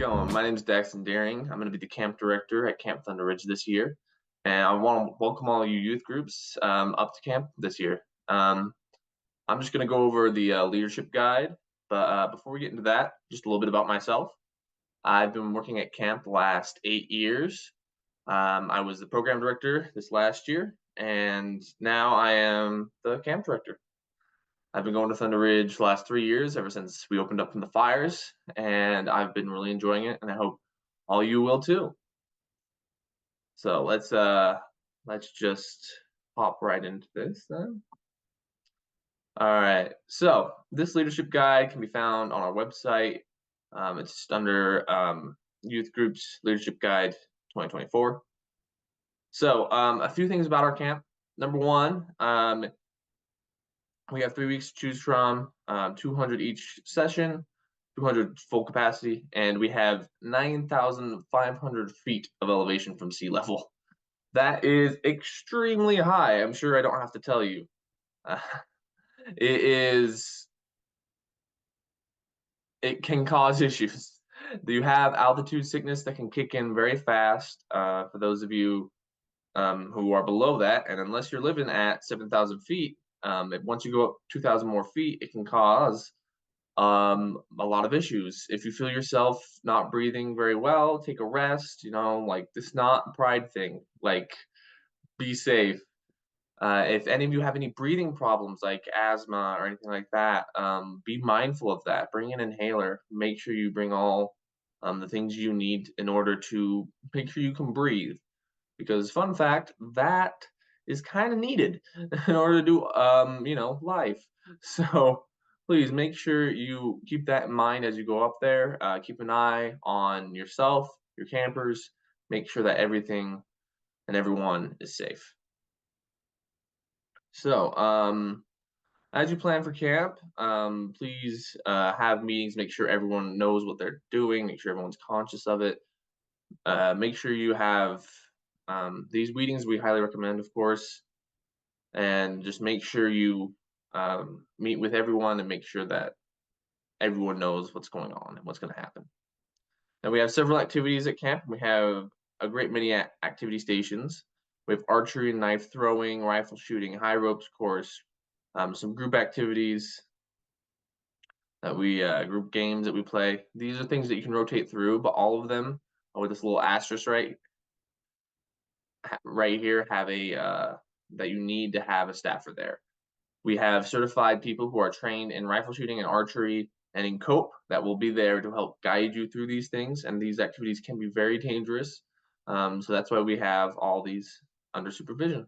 going? My name is Daxton Daring. I'm going to be the camp director at Camp Thunder Ridge this year, and I want to welcome all you youth groups up to camp this year. I'm just going to go over the leadership guide, but before we get into that, just a little bit about myself. I've been working at camp the last 8 years. I was the program director this last year, and now I am the camp director. I've been going to Thunder Ridge the last 3 years, ever since we opened up from the fires, and I've been really enjoying it, and I hope all you will too. So let's just hop right into this then. All right. So this leadership guide can be found on our website. It's under Youth Groups Leadership Guide 2024. So a few things about our camp. Number one, we have 3 weeks to choose from, 200 each session, 200 full capacity, and we have 9,500 feet of elevation from sea level. That is extremely high. I'm sure I don't have to tell you. Uh, it can cause issues. You have altitude sickness that can kick in very fast for those of you who are below that. And unless you're living at 7,000 feet, once you go up 2,000 more feet, it can cause a lot of issues. If you feel yourself not breathing very well, take a rest. Like, this is not a pride thing. Like, be safe. If any of you have any breathing problems like asthma or anything like that, be mindful of that. Bring an inhaler. Make sure you bring all the things you need in order to make sure you can breathe. Because, fun fact, that is kind of needed in order to do life. So please make sure you keep that in mind as you go up there. Keep an eye on yourself, your campers. Make sure that everything and everyone is safe. So as you plan for camp, please have meetings. Make sure everyone knows what they're doing. Make sure everyone's conscious of it. Make sure you have these meetings. We highly recommend, of course, and just make sure you meet with everyone and make sure that everyone knows what's going on and what's going to happen. Now, we have several activities at camp. We have a great many activity stations. We have archery and knife throwing, rifle shooting, high ropes course, some group activities that we group games that we play. These are things that you can rotate through, but all of them with this little asterisk right here have a that you need to have a staffer there. We have certified people who are trained in rifle shooting and archery and in COPE that will be there to help guide you through these things, and these activities can be very dangerous. So that's why we have all these under supervision.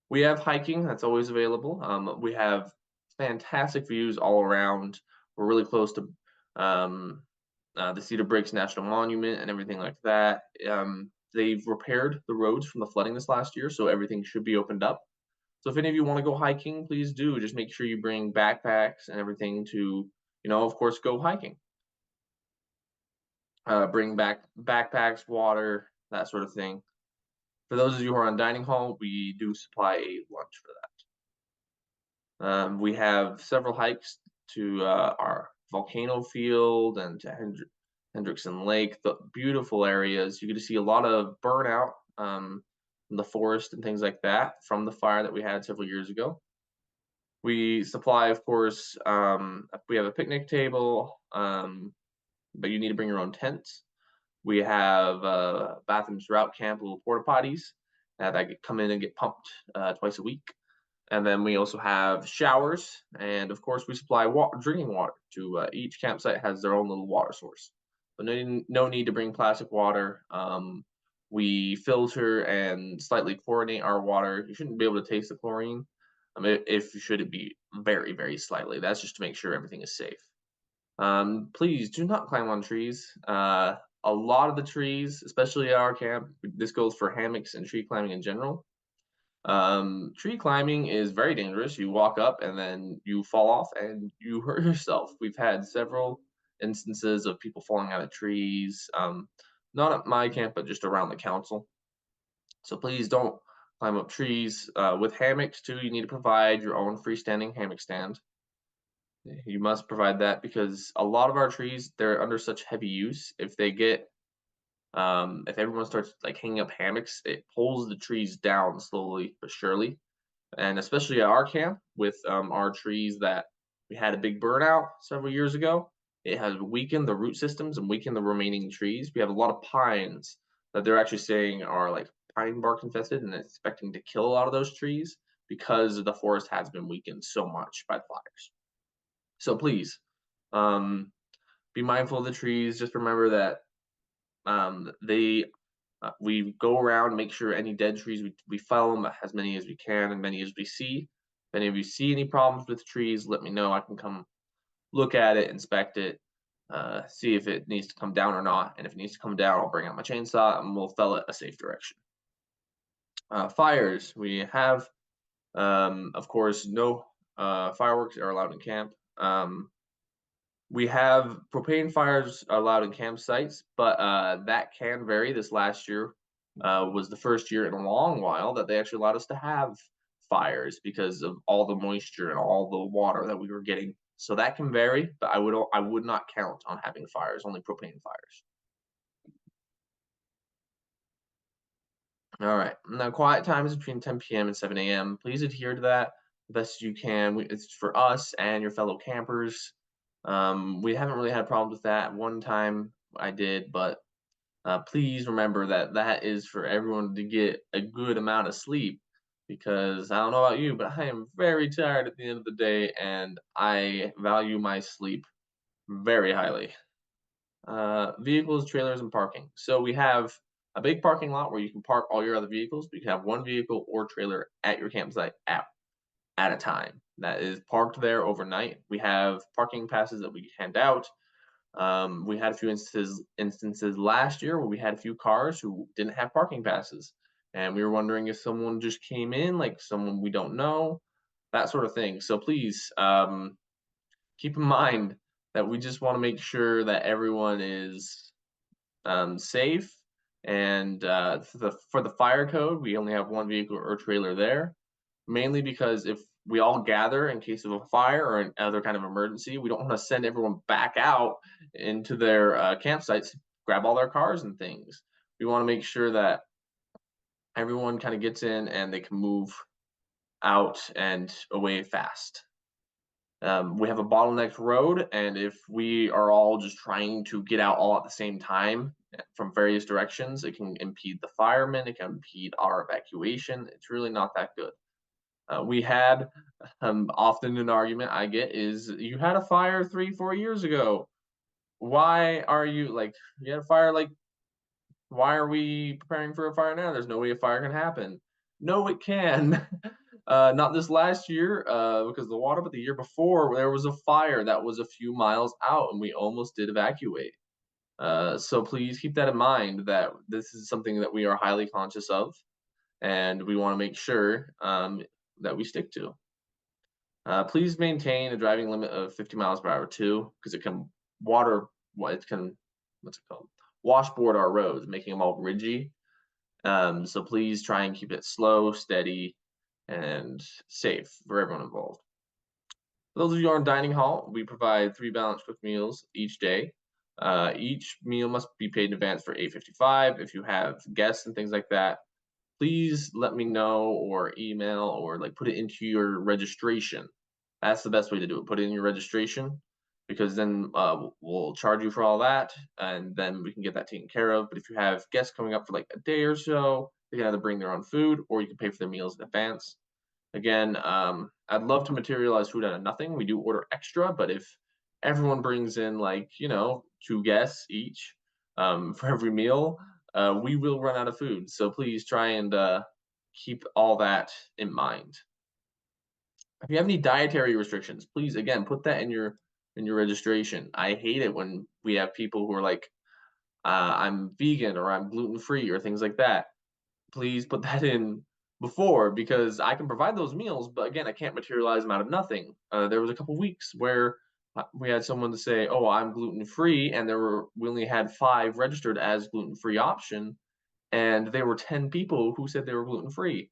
We have hiking that's always available. We have fantastic views all around. We're really close to the Cedar Breaks National Monument and everything like that. They've repaired the roads from the flooding this last year, so everything should be opened up. So if any of you want to go hiking, please do. Just make sure you bring backpacks and everything to, of course, go hiking. Bring back backpacks, water, that sort of thing. For those of you who are on dining hall, we do supply a lunch for that. We have several hikes to our volcano field and to Hendrickson Lake, the beautiful areas. You get to see a lot of burnout from the forest and things like that from the fire that we had several years ago. We supply, of course, we have a picnic table, but you need to bring your own tents. We have bathrooms throughout camp, little porta potties that come in and get pumped twice a week. And then we also have showers, and of course we supply drinking water to each campsite has their own little water source. But no need to bring plastic water. We filter and slightly chlorinate our water. You shouldn't be able to taste the chlorine. If you should, it be very, very slightly. That's just to make sure everything is safe. Please do not climb on trees. A lot of the trees, especially at our camp, this goes for hammocks and tree climbing in general. Tree climbing is very dangerous. You walk up and then you fall off and you hurt yourself. We've had several instances of people falling out of trees, not at my camp, but just around the council. So please don't climb up trees. With hammocks too, you need to provide your own freestanding hammock stand. You must provide that because a lot of our trees, they're under such heavy use. If everyone starts like hanging up hammocks, it pulls the trees down slowly but surely. And especially at our camp with our trees that we had a big burnout several years ago, it has weakened the root systems and weakened the remaining trees. We have a lot of pines that they're actually saying are like pine bark infested and expecting to kill a lot of those trees because the forest has been weakened so much by the fires. So please, um, be mindful of the trees. Just remember that we go around, make sure any dead trees we fell them as many as we can and many as we see. If any of you see any problems with trees, let me know. I can come look at it, inspect it, see if it needs to come down or not. And if it needs to come down, I'll bring out my chainsaw and we'll fell it a safe direction. Fires. We have, of course, no fireworks are allowed in camp. We have propane fires allowed in campsites, but that can vary. This last year was the first year in a long while that they actually allowed us to have fires because of all the moisture and all the water that we were getting. So that can vary, but I would not count on having fires, only propane fires. All right. Now, quiet time is between 10 p.m. and 7 a.m. Please adhere to that the best you can. It's for us and your fellow campers. We haven't really had problems with that. One time I did, but please remember that that is for everyone to get a good amount of sleep because I don't know about you, but I am very tired at the end of the day and I value my sleep very highly. Vehicles, trailers, and parking. So we have a big parking lot where you can park all your other vehicles, but you can have one vehicle or trailer at your campsite at a time that is parked there overnight. We have parking passes that we hand out. We had a few instances last year where we had a few cars who didn't have parking passes, and we were wondering if someone just came in, like someone we don't know, that sort of thing. So please keep in mind that we just want to make sure that everyone is safe. And for the fire code, we only have one vehicle or trailer there, mainly because if we all gather in case of a fire or an other kind of emergency, we don't want to send everyone back out into their campsites, grab all their cars and things. We want to make sure that everyone kind of gets in and they can move out and away fast. We have a bottlenecked road, and if we are all just trying to get out all at the same time from various directions, it can impede the firemen, it can impede our evacuation. It's really not that good. We had often an argument I get is you had a fire 3, 4 years ago. Why are you like you had a fire like why are we preparing for a fire now? There's no way a fire can happen. No, it can. Not this last year, because of the water, but the year before there was a fire that was a few miles out and we almost did evacuate. So please keep that in mind that this is something that we are highly conscious of and we want to make sure that we stick to. Please maintain a driving limit of 50 miles per hour too, because it can water what it can what's it called washboard our roads, making them all ridgy. So please try and keep it slow, steady, and safe for everyone involved. For those of you on dining hall, we provide 3 balanced cooked meals each day. Each meal must be paid in advance for 8.55. If you have guests and things like that, please let me know or email or like put it into your registration. That's the best way to do it. Put it in your registration because then we'll charge you for all that and then we can get that taken care of. But if you have guests coming up for like a day or so, they can either bring their own food or you can pay for their meals in advance. Again, I'd love to materialize food out of nothing. We do order extra, but if everyone brings in like, 2 guests each for every meal, we will run out of food. So please try and keep all that in mind. If you have any dietary restrictions, please again put that in your registration. I hate it when we have people who are like, I'm vegan or I'm gluten free or things like that. Please put that in before because I can provide those meals, but again, I can't materialize them out of nothing. There was a couple weeks where we had someone to say, "Oh, I'm gluten free," and we only had 5 registered as gluten free option, and there were 10 people who said they were gluten free.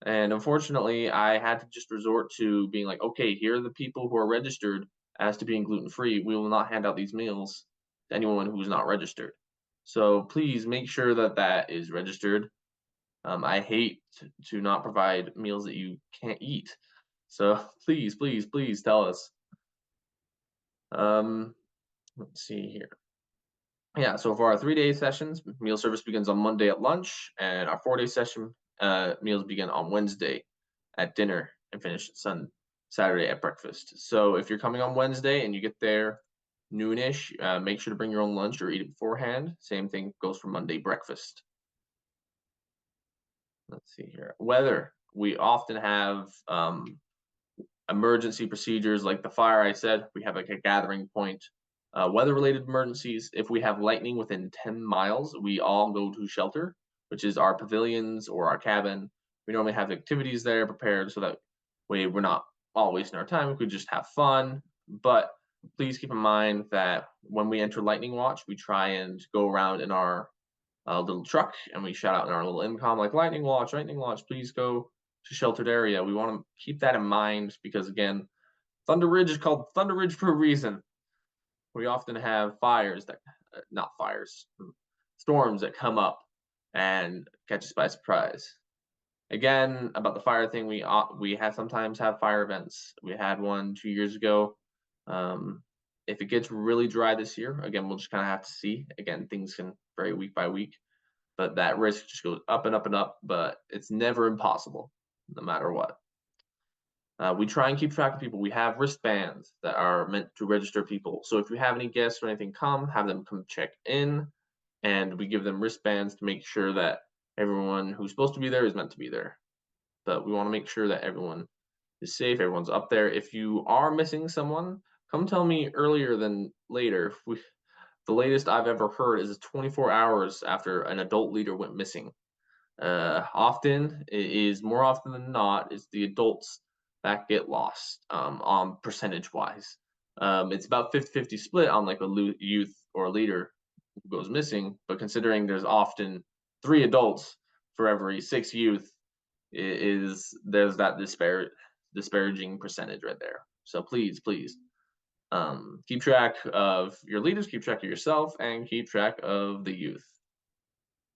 And unfortunately, I had to just resort to being like, okay, here are the people who are registered as to being gluten-free, we will not hand out these meals to anyone who is not registered. So please make sure that that is registered. I hate to not provide meals that you can't eat. So please, please, please tell us. Um, let's see here. Yeah, so for our 3-day sessions, meal service begins on Monday at lunch, and our 4-day session meals begin on Wednesday at dinner and finish Saturday at breakfast. So if you're coming on Wednesday and you get there noonish, make sure to bring your own lunch or eat it beforehand. Same thing goes for Monday breakfast. Let's see here. Weather. We often have emergency procedures like the fire I said. We have like a gathering point. Weather-related emergencies. If we have lightning within 10 miles, we all go to shelter, which is our pavilions or our cabin. We normally have activities there prepared so that way we're not all wasting our time. We could just have fun. But please keep in mind that when we enter lightning watch, we try and go around in our little truck and we shout out in our little intercom like lightning watch, please go to sheltered area. We want to keep that in mind because again, Thunder Ridge is called Thunder Ridge for a reason. We often have fires that, not fires, storms that come up and catch us by surprise. Again, about the fire thing, we have sometimes have fire events. We had one 2 years ago. If it gets really dry this year, again, we'll just kind of have to see. Again, things can vary week by week, but that risk just goes up and up and up. But it's never impossible, no matter what. We try and keep track of people. We have wristbands that are meant to register people. So if you have any guests or anything come, have them come check in, and we give them wristbands to make sure that everyone who's supposed to be there is meant to be there. But we want to make sure that everyone is safe, everyone's up there. If you are missing someone, come tell me earlier than later. The latest I've ever heard is 24 hours after an adult leader went missing. Often, it is more often than not, it's the adults that get lost on percentage wise. It's about 50-50 split on like a youth or a leader who goes missing, but considering there's often 3 adults for every 6 youth, there's that disparaging percentage right there. So please, please, keep track of your leaders, keep track of yourself, and keep track of the youth.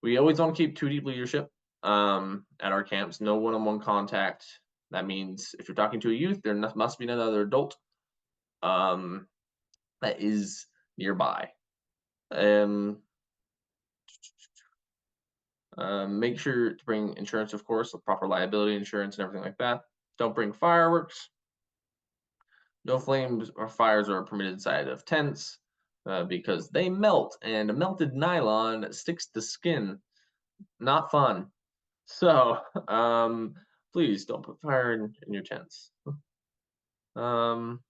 We always want to keep 2 deep leadership at our camps, no one-on-one contact. That means if you're talking to a youth, there must be another adult that is nearby. Make sure to bring insurance, of course, proper liability insurance and everything like that. Don't bring fireworks. No flames or fires are permitted inside of tents because they melt, and melted nylon sticks to skin. Not fun. So, please don't put fire in your tents. During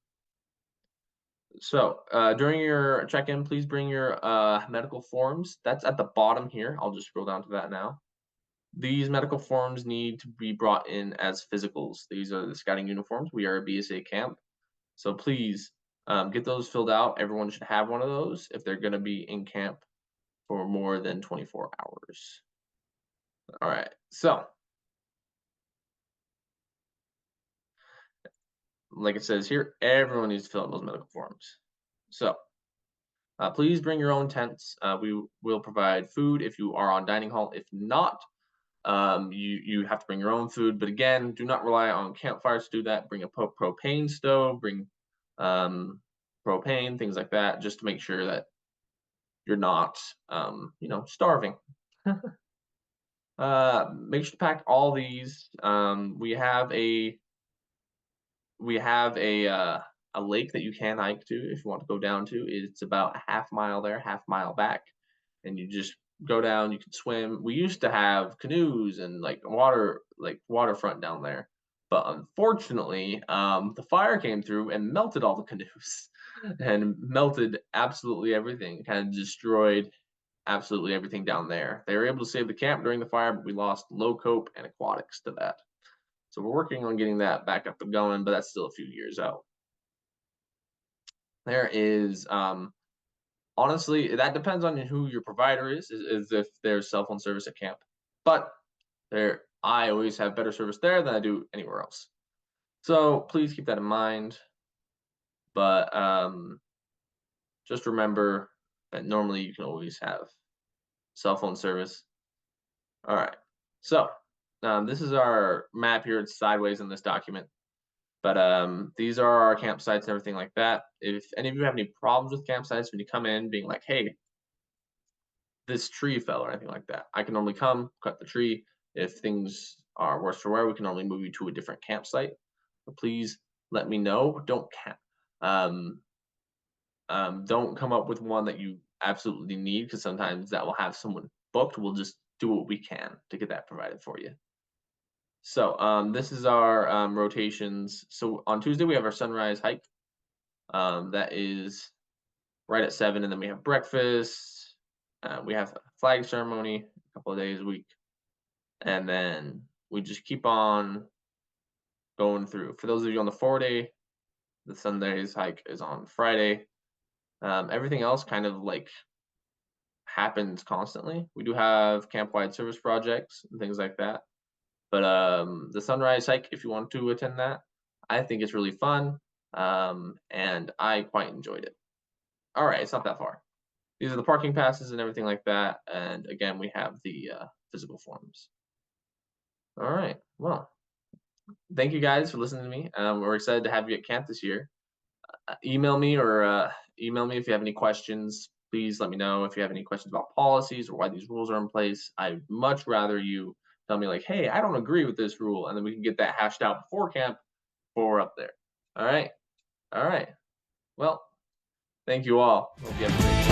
your check-in, please bring your medical forms. That's at the bottom here. I'll just scroll down to that now. These medical forms need to be brought in as physicals. These are the scouting uniforms. We are a BSA camp. So please get those filled out. Everyone should have one of those if they're going to be in camp for more than 24 hours. All right. So, like it says here, everyone needs to fill out those medical forms. So, please bring your own tents. We will provide food if you are on dining hall. If not, you have to bring your own food. But again, do not rely on campfires to do that. Bring a propane stove. Bring propane, things like that, just to make sure that you're not, starving. Make sure to pack all these. We have a lake that you can hike to if you want to go down to. It's about a half mile there, half mile back, and you just go down. You can swim. We used to have canoes and like waterfront down there, but unfortunately, the fire came through and melted all the canoes and melted absolutely everything. Kind of destroyed absolutely everything down there. They were able to save the camp during the fire, but we lost low cope and aquatics to that. So we're working on getting that back up and going, but that's still a few years out. There is, honestly, that depends on who your provider is if there's cell phone service at camp. But I always have better service there than I do anywhere else. So please keep that in mind. but just remember that normally you can always have cell phone service. All right. So this is our map here. It's sideways in this document. But these are our campsites and everything like that. If any of you have any problems with campsites when you come in, being like, hey, this tree fell or anything like that, I can normally come, cut the tree. If things are worse for wear, we can normally move you to a different campsite. But please let me know. Um, don't come up with one that you absolutely need, because sometimes that will have someone booked. We'll just do what we can to get that provided for you. So this is our rotations. So on Tuesday we have our sunrise hike. That is right at 7, and then we have breakfast. We have a flag ceremony a couple of days a week, and then we just keep on going through. For those of you on the 4-day, the Sundays hike is on Friday. Everything else kind of like happens constantly. We do have camp-wide service projects and things like that. But the sunrise hike, if you want to attend that, I think it's really fun, and I quite enjoyed it. All right, it's not that far. These are the parking passes and everything like that. And again, we have the physical forms. All right, well, thank you guys for listening to me. We're excited to have you at camp this year. Email me if you have any questions. Please let me know if you have any questions about policies or why these rules are in place. I'd much rather you tell me like, hey, I don't agree with this rule, and then we can get that hashed out before camp before we're up there. All right. Well, thank you all. Hope you have a great day.